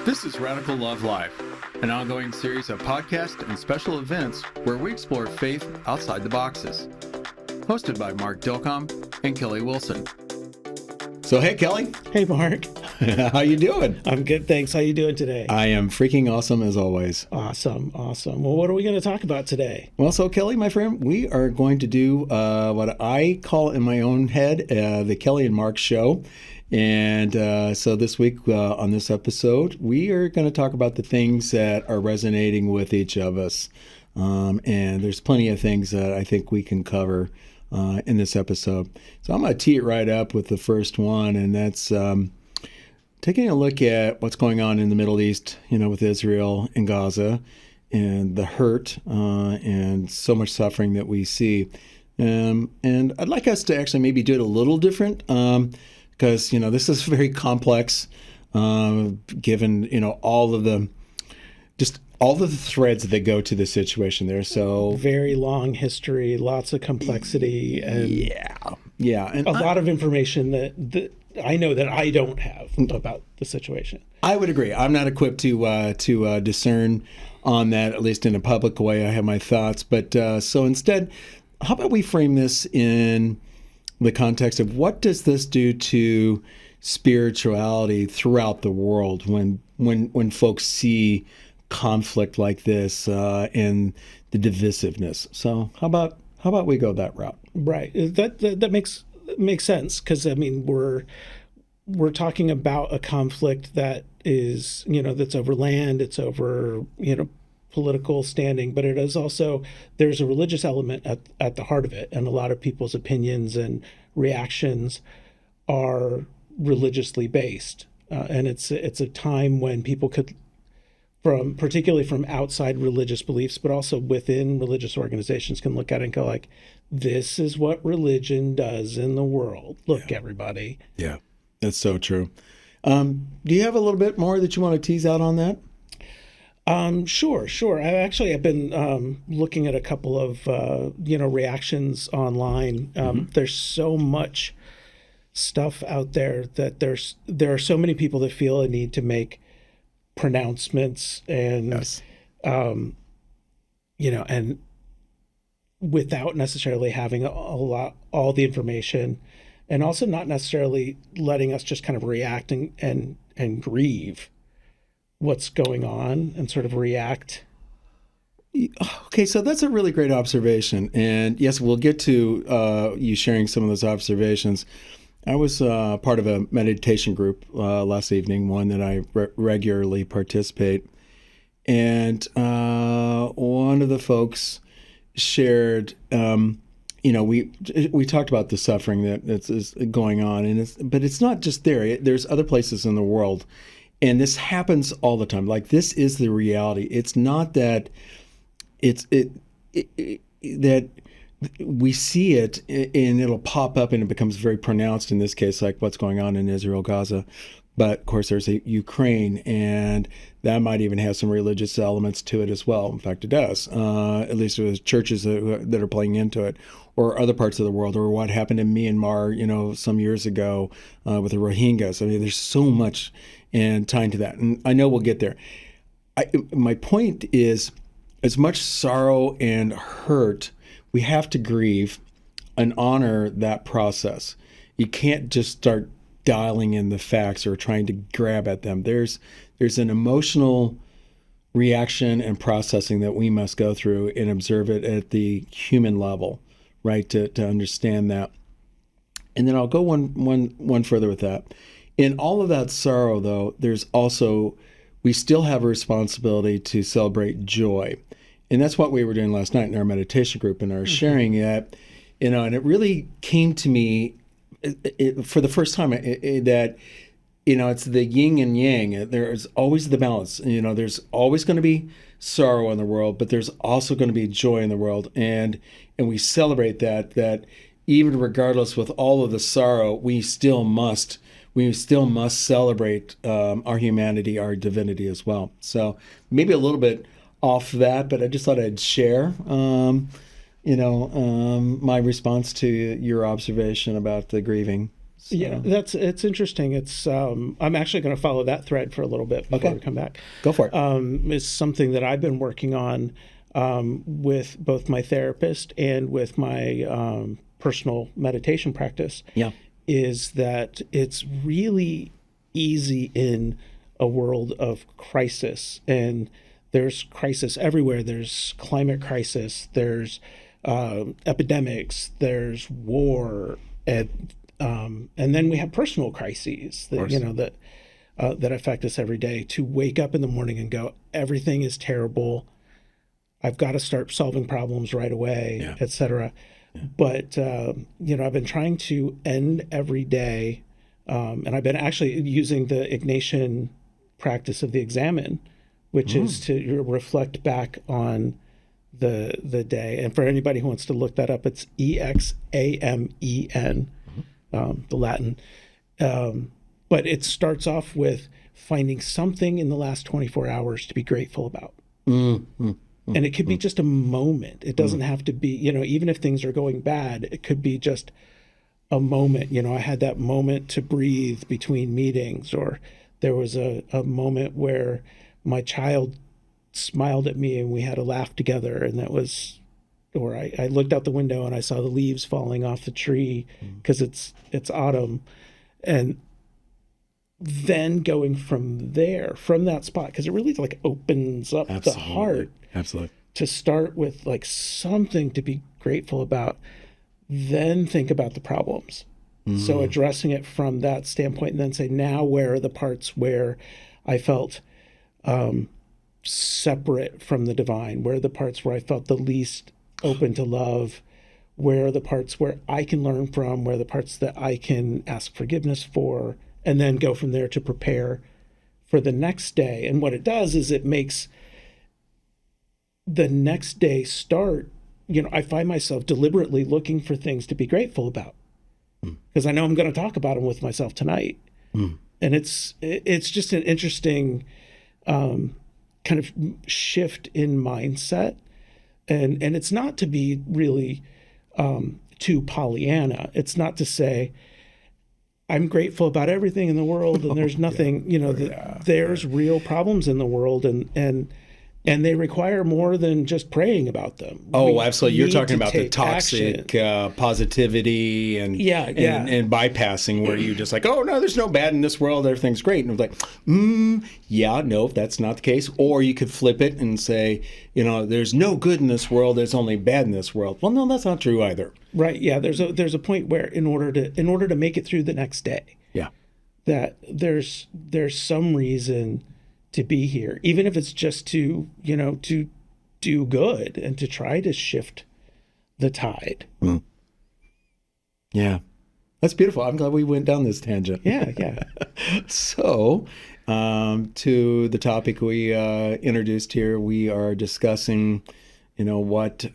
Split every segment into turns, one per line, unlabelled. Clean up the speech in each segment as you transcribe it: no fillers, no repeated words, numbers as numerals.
This is Radical Love Live, an ongoing series of podcasts and special events where we explore faith outside the boxes. Hosted by Mark Dilcom and Kelly Wilson. So, hey, Kelly.
Hey, Mark.
How you doing?
I'm good, thanks. How you doing today?
I am freaking awesome as always.
Awesome. Well, what are we going to talk about today?
Well, so Kelly, my friend, we are going to do what I call in my own head the Kelly and Mark Show. And so this week on this episode, we are going to talk about the things that are resonating with each of us. And there's plenty of things that I think we can cover in this episode. So I'm going to tee it right up with the first one, and that's taking a look at what's going on in the Middle East, with Israel and Gaza and the hurt and so much suffering that we see. And I'd like us to actually maybe do it a little different because, this is very complex given, all of the threads that go to the situation there. So
very long history, lots of complexity, and
and
a lot of information that I know that I don't have about the situation.
I would agree. I'm not equipped to discern on that, at least in a public way. I have my thoughts, but so instead, how about we frame this in the context of what does this do to spirituality throughout the world when folks see conflict like this and the divisiveness. So how about we go that route?
Right. That makes sense, because we're talking about a conflict that is that's over land, it's over political standing, but it is also, there's a religious element at the heart of it, and a lot of people's opinions and reactions are religiously based, and it's a time when people could, particularly from outside religious beliefs, but also within religious organizations, can look at it and go like, this is what religion does in the world. Look, everybody.
Yeah, that's so true. Do you have a little bit more that you want to tease out on that?
Sure. I've been looking at a couple of reactions online. There's so much stuff out there that there are so many people that feel a need to make pronouncements and
yes.
And without necessarily having all the information, and also not necessarily letting us just kind of react and grieve what's going on and sort of react.
Okay, so that's a really great observation. And yes, we'll get to you sharing some of those observations. I was part of a meditation group last evening, one that I regularly participate. And one of the folks shared, we talked about the suffering that's going on, but it's not just there. There's other places in the world. And this happens all the time. Like, this is the reality. It's not that that we see it and it'll pop up and it becomes very pronounced in this case, like what's going on in Israel, Gaza. But of course, there's Ukraine, and that might even have some religious elements to it as well. In fact, it does, at least with churches that are playing into it, or other parts of the world, or what happened in Myanmar, some years ago with the Rohingyas. I mean, there's so much and tying to that. And I know we'll get there. My point is, as much sorrow and hurt, we have to grieve and honor that process. You can't just start dialing in the facts or trying to grab at them. There's an emotional reaction and processing that we must go through and observe it at the human level, right, to understand that. And then I'll go one further with that. In all of that sorrow, though, we still have a responsibility to celebrate joy. And that's what we were doing last night in our meditation group and our sharing it, and it really came to me for the first time that, it's the yin and yang. There's always the balance. There's always going to be sorrow in the world, but there's also going to be joy in the world. And we celebrate that even regardless with all of the sorrow, we still must celebrate our humanity, our divinity as well. So maybe a little bit off that, but I just thought I'd share, my response to your observation about the grieving. So,
Yeah, it's interesting. It's I'm actually going to follow that thread for a little bit before we come back.
Go for it.
It's something that I've been working on with both my therapist and with my personal meditation practice.
Yeah.
Is that it's really easy in a world of crisis, and there's crisis everywhere. There's climate crisis. There's epidemics. There's war, and then we have personal crises that that affect us every day. To wake up in the morning and go, everything is terrible. I've got to start solving problems right away, et cetera. But I've been trying to end every day, and I've been actually using the Ignatian practice of the examen, which is to reflect back on the day. And for anybody who wants to look that up, it's EXAMEN, the Latin. But it starts off with finding something in the last 24 hours to be grateful about. And it could be just a moment. It doesn't have to be, even if things are going bad, it could be just a moment. I had that moment to breathe between meetings, or there was a moment where my child smiled at me and we had a laugh together. And that was, or I looked out the window and I saw the leaves falling off the tree because it's autumn. And then going from there, from that spot, because it really like opens up the heart.
Absolutely.
To start with like something to be grateful about, then think about the problems. So addressing it from that standpoint, and then say, now where are the parts where I felt separate from the divine? Where are the parts where I felt the least open to love? Where are the parts where I can learn from? Where are the parts that I can ask forgiveness for? And then go from there to prepare for the next day. And what it does is it makes the next day start. I find myself deliberately looking for things to be grateful about because I know I'm going to talk about them with myself tonight. And it's just an interesting kind of shift in mindset. And it's not to be really too Pollyanna. It's not to say, I'm grateful about everything in the world and there's nothing, there's real problems in the world and they require more than just praying about them.
Oh, absolutely. You're talking about the toxic positivity and bypassing where you just like, oh, no, there's no bad in this world. Everything's great. And it's like, no, that's not the case. Or you could flip it and say, there's no good in this world. There's only bad in this world. Well, no, that's not true either.
Right. Yeah. There's a point where in order to make it through the next day, that there's some reason to be here, even if it's just to do good and to try to shift the tide.
Yeah, that's beautiful. I'm glad we went down this tangent.
Yeah.
So, to the topic we introduced here, we are discussing, what's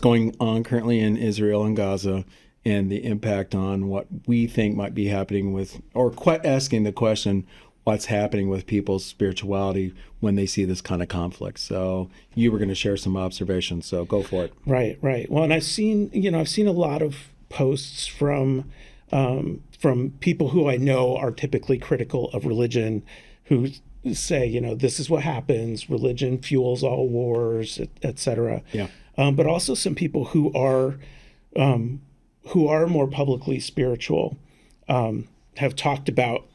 going on currently in Israel and Gaza and the impact on what we think might be happening with, or asking the question, what's happening with people's spirituality when they see this kind of conflict. So you were going to share some observations, so go for it.
Right. Well, and I've seen a lot of posts from people who I know are typically critical of religion, who say, this is what happens. Religion fuels all wars, et cetera.
Yeah.
But also some people who are more publicly spiritual have talked about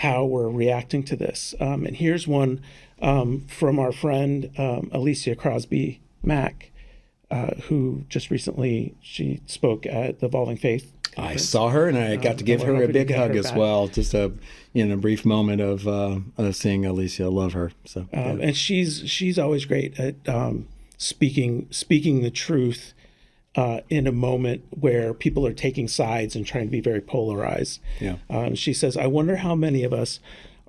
how we're reacting to this. And here's one from our friend Alicia Crosby Mack, who just recently, she spoke at the Evolving Faith conference. I
saw her, and I got to give her a big hug as well. Just a brief moment of seeing Alicia. Love her. So,
and she's always great at speaking the truth in a moment where people are taking sides and trying to be very polarized.
Yeah.
She says, I wonder how many of us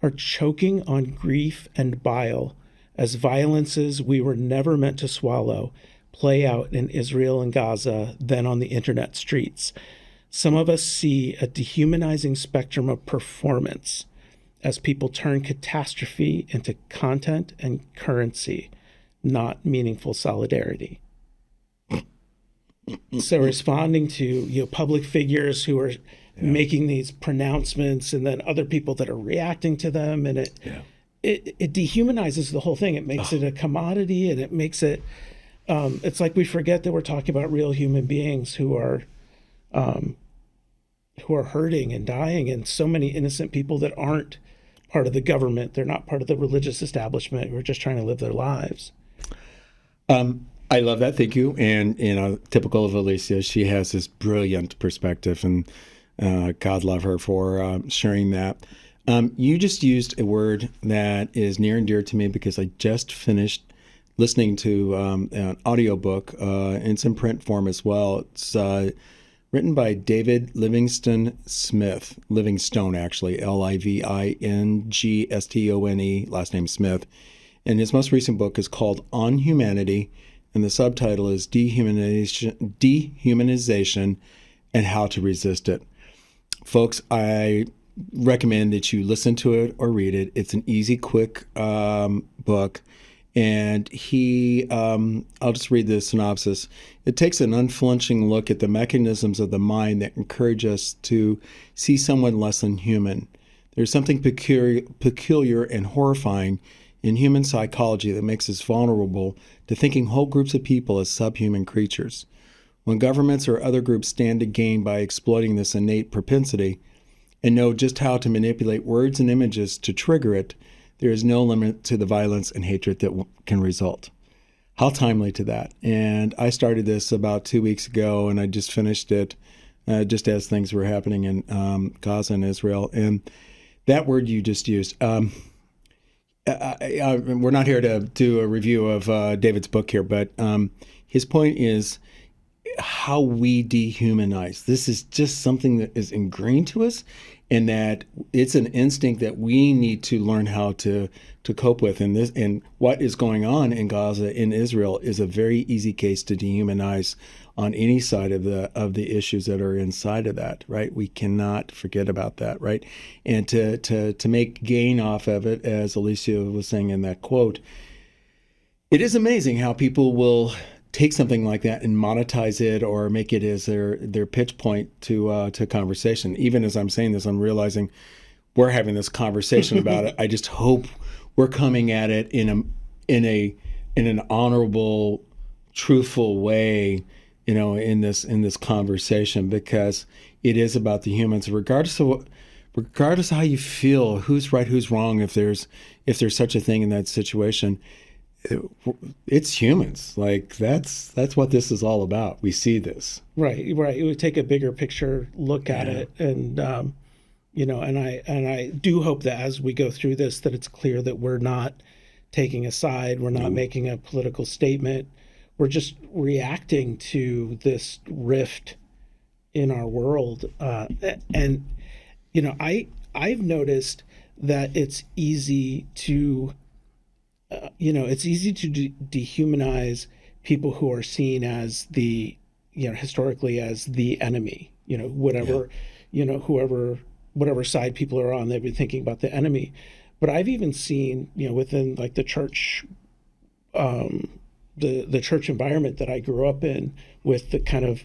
are choking on grief and bile as violences we were never meant to swallow play out in Israel and Gaza, then on the internet streets. Some of us see a dehumanizing spectrum of performance as people turn catastrophe into content and currency, not meaningful solidarity. So responding to, public figures who are making these pronouncements, and then other people that are reacting to them, and it dehumanizes the whole thing. It makes it a commodity, and it makes it it's like we forget that we're talking about real human beings who are hurting and dying, and so many innocent people that aren't part of the government. They're not part of the religious establishment, who are just trying to live their lives.
I love that. Thank you. And, typical of Alicia, she has this brilliant perspective, and God love her for sharing that. You just used a word that is near and dear to me because I just finished listening to an audiobook. It's in print form as well. It's written by David Livingstone, actually, Livingstone, last name Smith. And his most recent book is called On Humanity, and the subtitle is Dehumanization and How to Resist It. Folks, I recommend that you listen to it or read it. It's an easy, quick book. And I'll just read the synopsis. It takes an unflinching look at the mechanisms of the mind that encourage us to see someone less than human. There's something peculiar and horrifying in human psychology that makes us vulnerable to thinking whole groups of people as subhuman creatures. When governments or other groups stand to gain by exploiting this innate propensity and know just how to manipulate words and images to trigger it, there is no limit to the violence and hatred that can result. How timely to that. And I started this about 2 weeks ago, and I just finished it just as things were happening in Gaza and Israel. And that word you just used, we're not here to do a review of David's book here, but his point is how we dehumanize. This is just something that is ingrained to us, and that it's an instinct that we need to learn how to cope with. And what is going on in Gaza, in Israel, is a very easy case to dehumanize on any side of the issues that are inside of that, right? We cannot forget about that, right? And to make gain off of it, as Alicia was saying in that quote, it is amazing how people will take something like that and monetize it or make it as their pitch point to conversation. Even as I'm saying this, I'm realizing we're having this conversation about it. I just hope we're coming at it in an honorable, truthful way, in this conversation, because it is about the humans, regardless of how you feel, who's right, who's wrong, if there's such a thing in that situation. It's humans. Like that's what this is all about. We see this.
Right. It would take a bigger picture look at it, and and I do hope that as we go through this, that it's clear that we're not taking a side. We're not making a political statement. We're just reacting to this rift in our world. And I've noticed that it's easy to dehumanize people who are seen as historically as the enemy, whatever side people are on, they've been thinking about the enemy. But I've even seen, within like the church, the church environment that I grew up in, with the kind of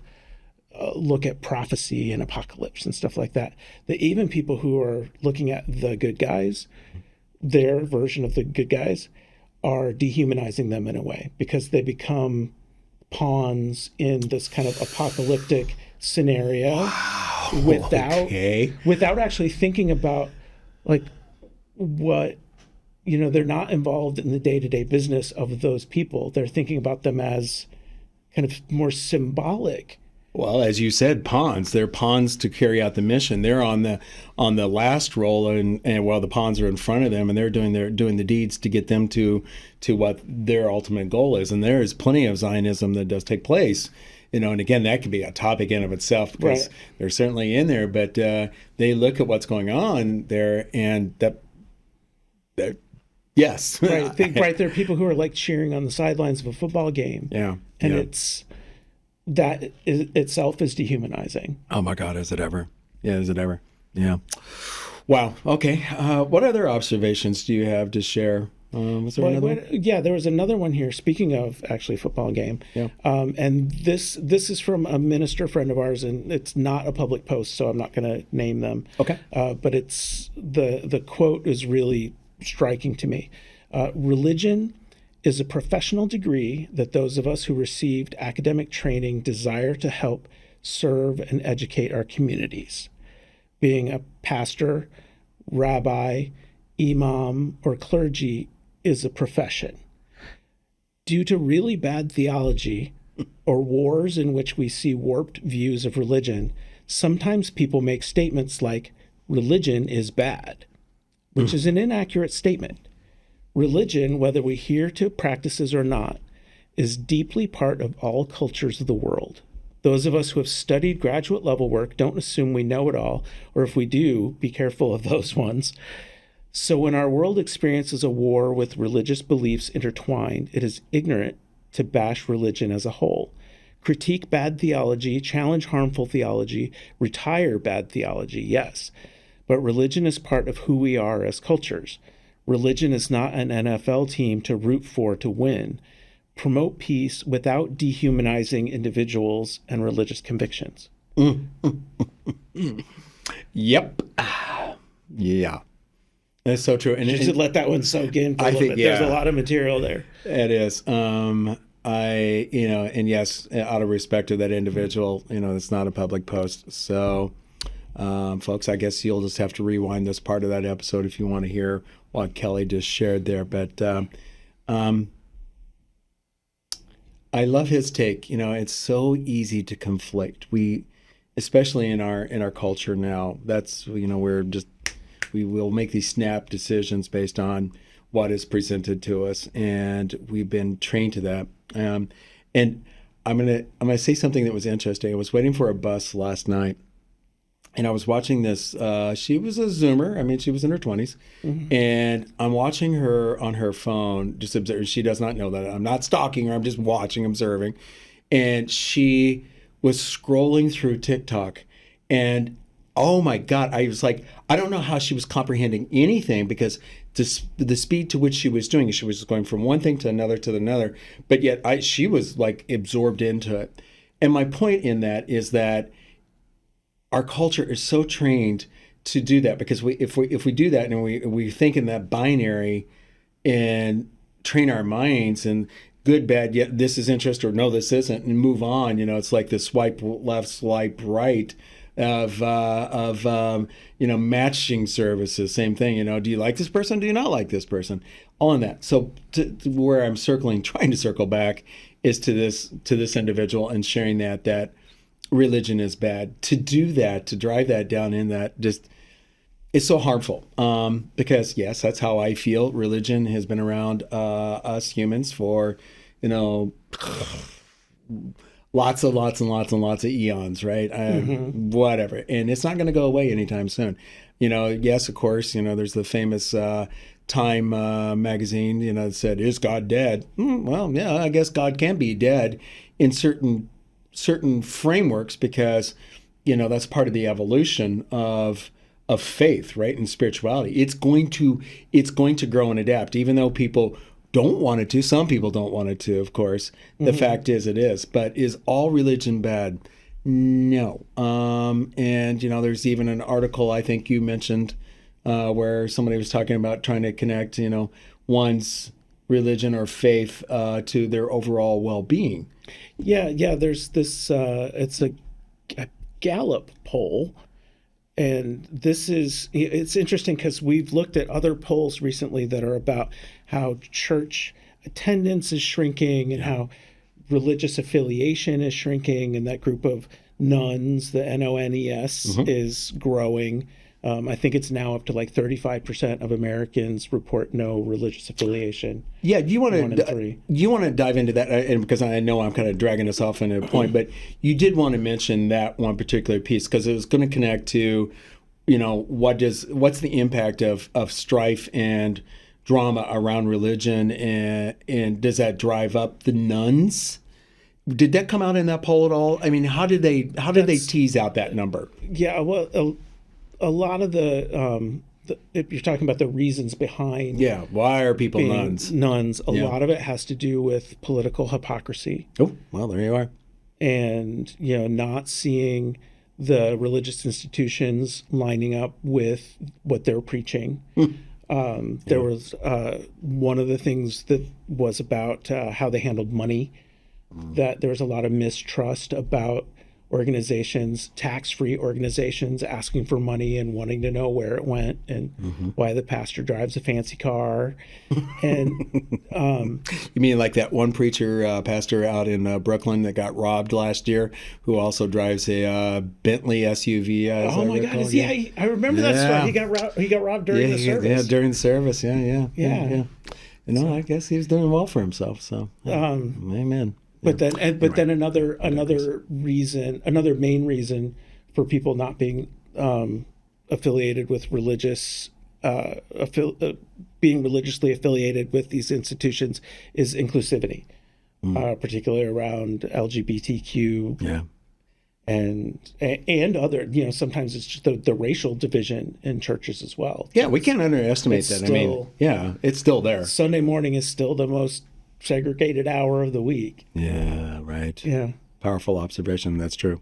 look at prophecy and apocalypse and stuff like that, that even people who are looking at the good guys, their version of the good guys, are dehumanizing them in a way, because they become pawns in this kind of apocalyptic scenario. Wow, without actually thinking about like what, they're not involved in the day-to-day business of those people. They're thinking about them as kind of more symbolic.
Well, as you said, pawns. They're pawns to carry out the mission. They're on the last roll, and while the pawns are in front of them, and they're doing the deeds to get them to what their ultimate goal is. And there is plenty of Zionism that does take place, and again, that could be a topic in of itself, because they're certainly in there. But they look at what's going on there, and yes,
right. There are people who are like cheering on the sidelines of a football game.
Yeah,
and it's. That itself is dehumanizing.
Oh my God, is it ever? Yeah, is it ever? Yeah. Wow. Okay. What other observations do you have to share Was there another one?
Yeah, there was another one here. Speaking of actually football game,
Yeah.
and this is from a minister friend of ours, and it's not a public post, so I'm not going to name them.
Okay.
But it's the quote is really striking to me. Religion is a professional degree that those of us who received academic training desire to help serve and educate our communities. Being a pastor, rabbi, imam, or clergy is a profession. Due to really bad theology or wars in which we see warped views of religion, sometimes people make statements like, religion is bad, which is an inaccurate statement. Religion, whether we adhere to practices or not, is deeply part of all cultures of the world. Those of us who have studied graduate level work don't assume we know it all, or if we do, be careful of those ones. So when our world experiences a war with religious beliefs intertwined, it is ignorant to bash religion as a whole. Critique bad theology, challenge harmful theology, retire bad theology, yes. But religion is part of who we are as cultures. Religion is not an NFL team to root for to win. Promote peace without dehumanizing individuals and religious convictions.
Yep. Yeah. That's so true. And
You should let that one soak in for a little bit.
yeah.
There's a lot of material there.
It is. And yes, out of respect to that individual, it's not a public post. So, folks, I guess you'll just have to rewind this part of that episode if you want to hear what Kelly just shared there. But I love his take. It's so easy to conflict. Especially in our culture now, that's, we will make these snap decisions based on what is presented to us, and we've been trained to that. And I'm gonna say something that was interesting. I was waiting for a bus last night, and I was watching this. She was a Zoomer. I mean, she was in her 20s, and I'm watching her on her phone. Just observe. She does not know that I'm not stalking her. I'm just watching, observing, and she was scrolling through TikTok, and oh my God, I was like, I don't know how she was comprehending anything, because the speed to which she was doing it, she was going from one thing to another, but yet she was like absorbed into it. And my point in that is that our culture is so trained to do that, because if we do that and we think in that binary and train our minds and good, bad, yet this is interest, or no, this isn't, and move on. It's like the swipe left, swipe right of matching services. Same thing. Do you like this person? Do you not like this person? All in that. So to where I'm trying to circle back is to this individual and sharing that religion is bad. To do that, to drive that down in that, just it's so harmful. Because yes, that's how I feel. Religion has been around us humans for lots of eons, right? Whatever. And it's not going to go away anytime soon. Yes, of course, there's the famous Time magazine, that said, is God dead? Well, yeah, I guess God can be dead in certain frameworks, because, that's part of the evolution of faith, right? And spirituality. It's going to grow and adapt, even though people don't want it to. Some people don't want it to, of course. The fact is, it is. But is all religion bad? No. And, there's even an article I think you mentioned where somebody was talking about trying to connect, one's religion or faith to their overall well-being.
Yeah. There's this, it's a Gallup poll. And it's interesting because we've looked at other polls recently that are about how church attendance is shrinking and how religious affiliation is shrinking. And that group of nuns, the NONES, is growing. I think it's now up to like 35% of Americans report no religious affiliation.
Yeah, do you want to dive into that? And because I know I'm kind of dragging us off into a point, but you did want to mention that one particular piece, because it was going to connect to, what's the impact of strife and drama around religion, and does that drive up the nuns? Did that come out in that poll at all? I mean, how did they tease out that number?
Yeah, well, a lot of the if you're talking about the reasons behind
Yeah. Why are people
being
nuns?
a
Yeah.
lot of it has to do with political hypocrisy
Oh, well, there you are.
and, not seeing the religious institutions lining up with what they're preaching. There was one of the things that was about how they handled money, that there was a lot of mistrust about organizations, tax-free organizations, asking for money and wanting to know where it went and why the pastor drives a fancy car. And
You mean like that one preacher, pastor out in Brooklyn that got robbed last year, who also drives a Bentley SUV?
oh my God, I remember that
Yeah.
story. He got robbed during the service.
Yeah, during the service. Yeah.
Yeah.
I guess he was doing well for himself. So, amen.
But then another main reason for people not being affiliated with being religiously affiliated with these institutions is inclusivity, particularly around LGBTQ
Yeah.
and other. Sometimes it's just the racial division in churches as well.
Yeah, we can't underestimate that. It's still there.
Sunday morning is still the most segregated hour of the week.
Yeah, right.
Yeah.
Powerful observation. That's true.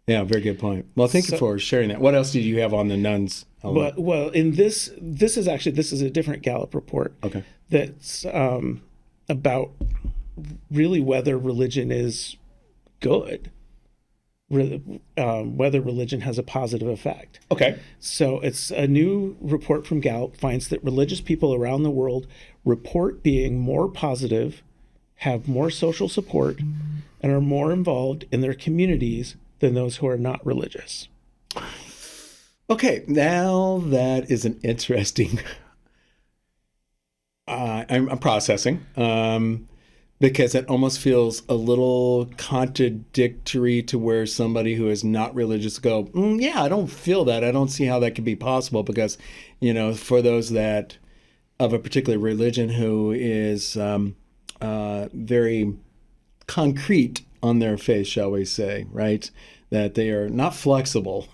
Yeah, very good point. Well, thank you for sharing that. What else did you have on the nuns?
Well, in this is a different Gallup report.
Okay.
That's about really whether religion is good, whether religion has a positive effect.
Okay.
So it's a new report from Gallup finds that religious people around the world report being more positive, have more social support, and are more involved in their communities than those who are not religious.
Okay, now that is an interesting. I'm processing because it almost feels a little contradictory to where somebody who is not religious go, yeah, I don't feel that. I don't see how that could be possible because, for those that of a particular religion who is very concrete on their faith, shall we say, right? That they are not flexible.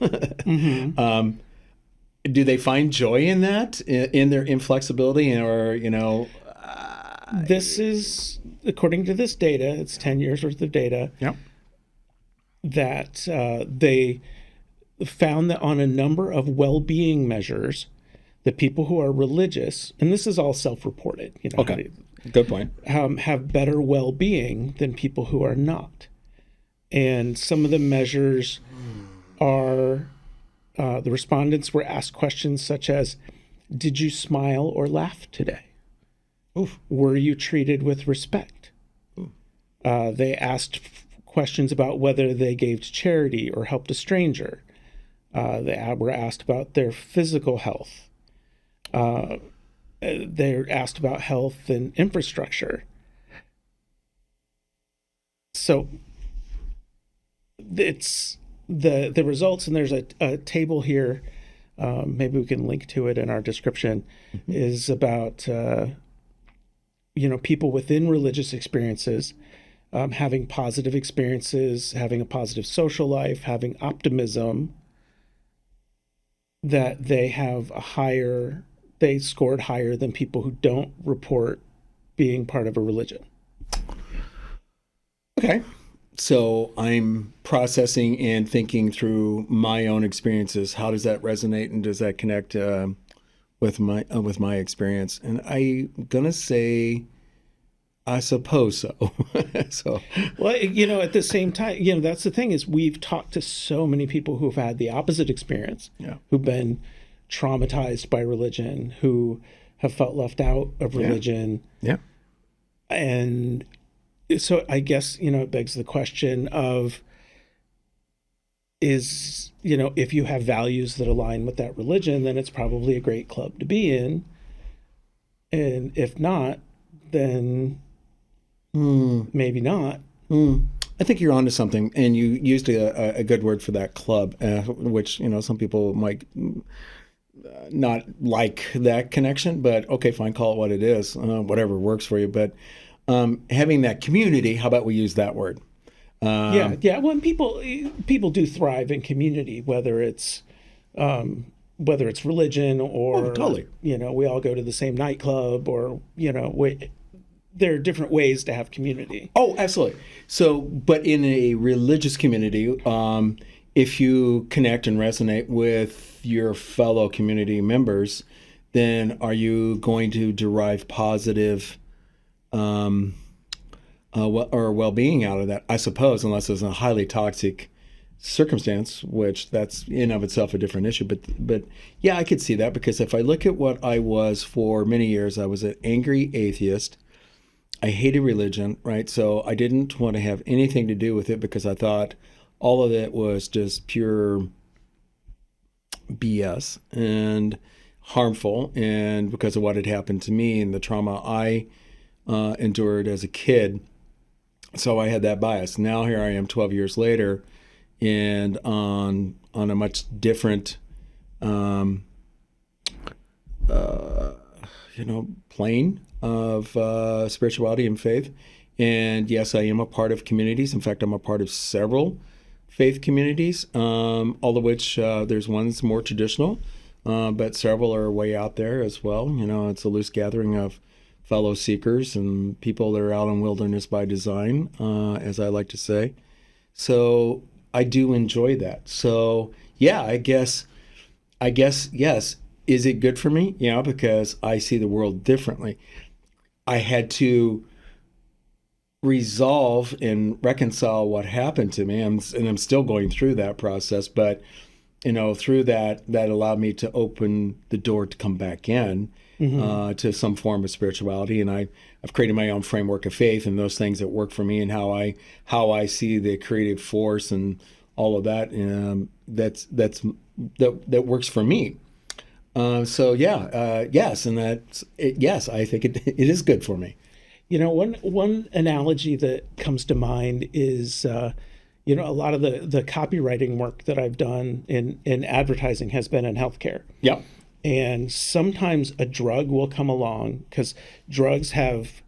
Do they find joy in that, in their inflexibility, or
This is, according to this data, it's 10 years worth of data.
Yep.
That they found that on a number of well-being measures, the people who are religious, and this is all self-reported,
Okay. Good point.
have better well-being than people who are not. And some of the measures are, the respondents were asked questions such as, did you smile or laugh today?
Oof.
Were you treated with respect? They asked questions about whether they gave to charity or helped a stranger. They were asked about their physical health. They're asked about health and infrastructure. So it's the results, and there's a table here. Maybe we can link to it in our description. Is about people within religious experiences having positive experiences, having a positive social life, having optimism. That they scored higher than people who don't report being part of a religion.
Okay. So I'm processing and thinking through my own experiences. How does that resonate, and does that connect with my experience? And I'm gonna say, I suppose so. So,
well, at the same time, that's the thing is we've talked to so many people who've had the opposite experience, who've been traumatized by religion, who have felt left out of religion.
Yeah.
And so I guess, it begs the question of if you have values that align with that religion, then it's probably a great club to be in. And if not, then maybe not.
I think you're onto something, and you used a good word for that, club, which some people might not like that connection, but okay, fine, call it what it is, whatever works for you. But having that community, how about we use that word?
Yeah. When people do thrive in community, whether it's whether it's religion or,
totally.
We all go to the same nightclub, or, there are different ways to have community.
Oh, absolutely. So, but in a religious community, if you connect and resonate with your fellow community members, then are you going to derive positive or well-being out of that? I suppose, unless it's a highly toxic circumstance, which that's in of itself a different issue. But yeah, I could see that, because if I look at what I was for many years, I was an angry atheist. I hated religion, right? So I didn't want to have anything to do with it, because I thought all of it was just pure BS and harmful, and because of what had happened to me and the trauma I endured as a kid. So I had that bias. Now here I am 12 years later, and on a much different plane of spirituality and faith. And yes, I am a part of communities. In fact, I'm a part of several faith communities, all of which there's one's more traditional, but several are way out there as well. It's a loose gathering of fellow seekers and people that are out in wilderness by design, as I like to say. So I do enjoy that. So yeah, I guess yes. Is it good for me? Yeah, because I see the world differently. I had to resolve and reconcile what happened to me, and I'm still going through that process. But through that allowed me to open the door to come back in to some form of spirituality, and I've created my own framework of faith and those things that work for me, and how I see the creative force and all of that. That works for me. So yeah, yes, and that's it, yes, I think it is good for me.
One analogy that comes to mind is, a lot of the copywriting work that I've done in advertising has been in healthcare.
Yep.
And sometimes a drug will come along, because drugs have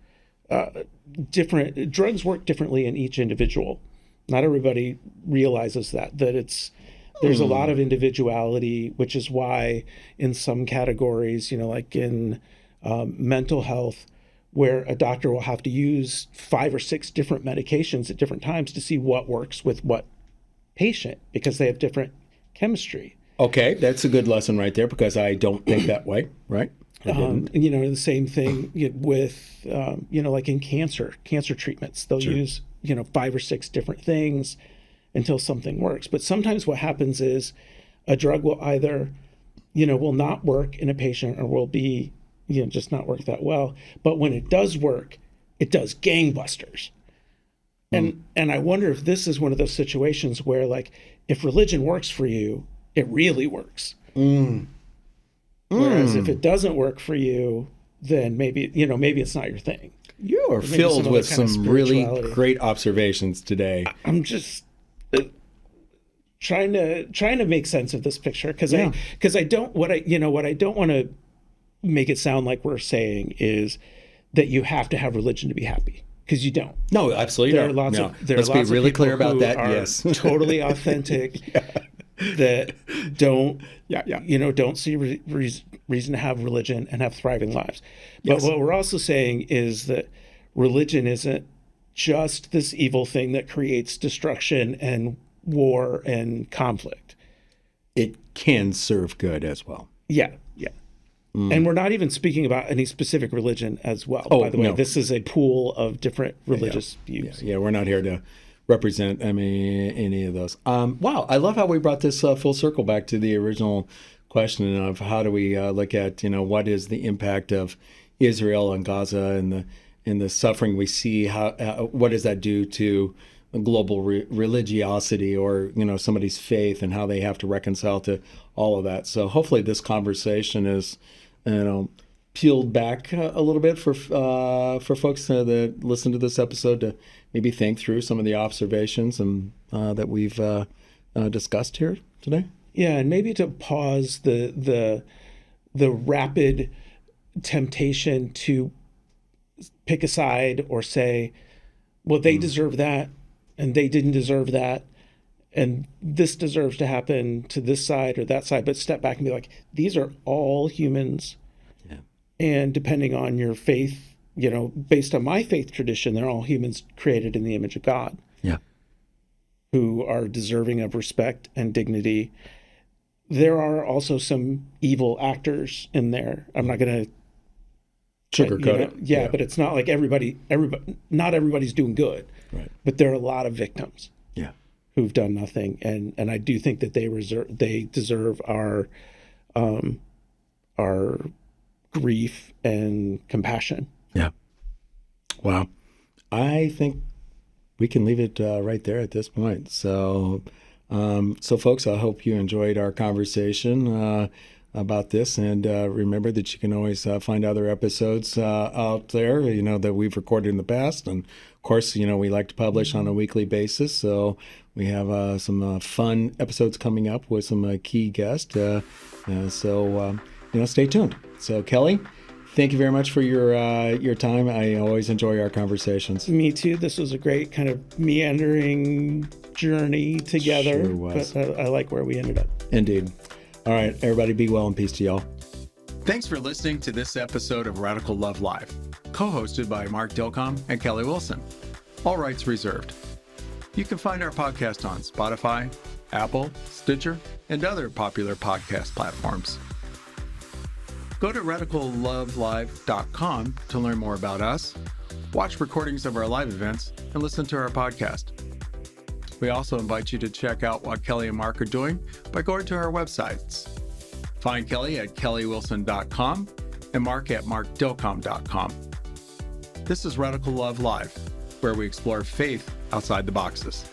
drugs work differently in each individual. Not everybody realizes there's a lot of individuality, which is why in some categories, like in mental health, where a doctor will have to use 5 or 6 different medications at different times to see what works with what patient, because they have different chemistry.
Okay, that's a good lesson right there, because I don't think that way, right?
The same thing with, like in cancer treatments, they'll
Sure.
use, 5 or 6 different things until something works. But sometimes what happens is a drug will either, will not work in a patient, or will be, just not work that well. But when it does work, it does gangbusters. And I wonder if this is one of those situations where, like, if religion works for you, it really works. Whereas if it doesn't work for you, then maybe it's not your thing.
You are filled with some really great observations today.
I'm just trying to make sense of this picture, because I don't what I don't want to make it sound like we're saying is that you have to have religion to be happy, because you don't.
No, absolutely
There are
not.
lots
No.
of there
Let's
are
be
lots
really
of people
clear about
who
that.
are
Yes,
totally authentic. That don't don't see reason to have religion and have thriving lives. But
Yes.
what we're also saying is that religion isn't just this evil thing that creates destruction and war and conflict.
It can serve good as well.
Yeah. And we're not even speaking about any specific religion as well.
Oh,
by the way,
no.
This is a pool of different religious views.
Yeah, we're not here to represent any of those. Wow, I love how we brought this full circle back to the original question of how do we look at what is the impact of Israel and Gaza and the suffering we see. What does that do to global religiosity, or somebody's faith, and how they have to reconcile to all of that. So hopefully this conversation is peeled back a little bit for folks that listen to this episode to maybe think through some of the observations and that we've discussed here today.
Yeah, and maybe to pause the rapid temptation to pick a side or say, well, they deserve that and they didn't deserve that, and this deserves to happen to this side or that side, but step back and be like, these are all humans.
Yeah.
And depending on your faith, based on my faith tradition, they're all humans created in the image of God.
Yeah.
Who are deserving of respect and dignity. There are also some evil actors in there. I'm not going to
sugarcoat it.
Yeah, but it's not like not everybody's doing good.
Right.
But there are a lot of victims.
Yeah.
Who've done nothing, and I do think that they deserve our grief and compassion.
Yeah. Wow. I think we can leave it right there at this point. So, folks, I hope you enjoyed our conversation about this, and remember that you can always find other episodes out there, that we've recorded in the past. And of course, we like to publish on a weekly basis, so we have some fun episodes coming up with some key guests. So stay tuned. So, Kelly, thank you very much for your time. I always enjoy our conversations.
Me too. This was a great kind of meandering journey together.
Sure was.
But I like where we ended up.
Indeed. All right, everybody, be well and peace to y'all. Thanks for listening to this episode of Radical Love Live, co-hosted by Mark Dilcom and Kelly Wilson. All rights reserved. You can find our podcast on Spotify, Apple, Stitcher, and other popular podcast platforms. Go to radicallovelive.com to learn more about us, watch recordings of our live events, and listen to our podcast. We also invite you to check out what Kelly and Mark are doing by going to our websites. Find Kelly at kellywilson.com and Mark at markdilcom.com. This is Radical Love Live, where we explore faith outside the boxes.